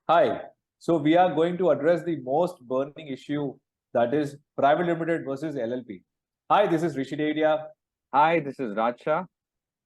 Hi. So we are going to address the most burning issue, that is private limited versus LLP. Hi, this is Rishi. Hi, this is Raj.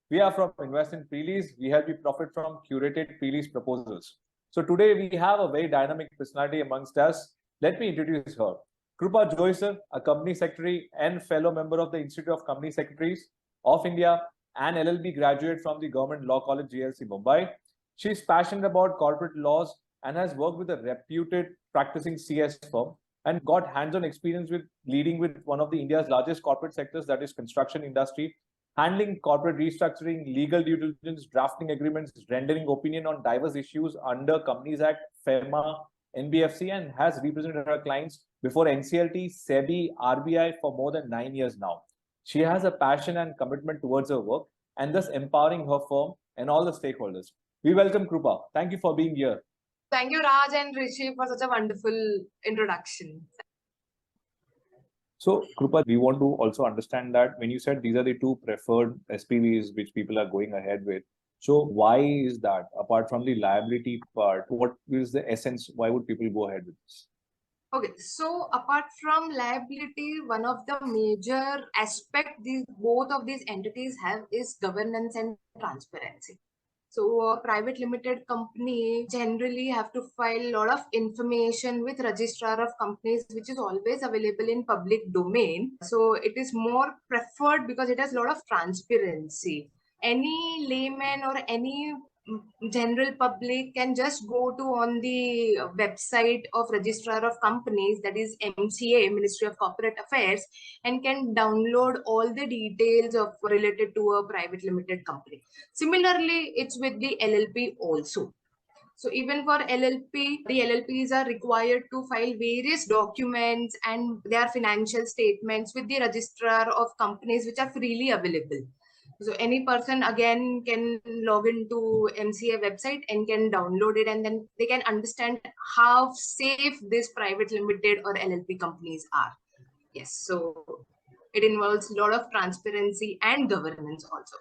We are from Invest in Pre-Leased. We help you profit from curated pre-lease proposals. So today we have a very dynamic personality amongst us. Let me introduce her. Krupa Joisar, a company secretary and fellow member of the Institute of Company Secretaries of India and LLB graduate from the Government Law College GLC Mumbai. She is passionate about corporate laws and has worked with a reputed practicing CS firm and got hands-on experience with leading with one of the India's largest corporate sectors, that is construction industry, handling corporate restructuring, legal due diligence, drafting agreements, rendering opinion on diverse issues under Companies Act, FEMA, NBFC, and has represented her clients before NCLT, SEBI, RBI for more than 9 years now. She has a passion and commitment towards her work and thus empowering her firm and all the stakeholders. We welcome Krupa. Thank you for being here. Thank you, Raj and Rishi, for such a wonderful introduction. So, Krupa, we want to also understand that when you said these are the two preferred SPVs which people are going ahead with, so why is that? Apart from the liability part, what is the essence? Why would people go ahead with this? Okay, so apart from liability, one of the major aspects both of these entities have is governance and transparency. So a private limited company generally have to file a lot of information with registrar of companies, which is always available in public domain. So it is more preferred because it has a lot of transparency. Any layman or any general public can just go to on the website of registrar of companies, that is MCA, Ministry of Corporate Affairs, and can download all the details of related to a private limited company. Similarly, it's with the LLP also. So even for LLP, the LLPs are required to file various documents and their financial statements with the registrar of companies, which are freely available. So any person again can log into MCA website and can download it, and then they can understand how safe these private limited or LLP companies are. Yes, so it involves a lot of transparency and governance also.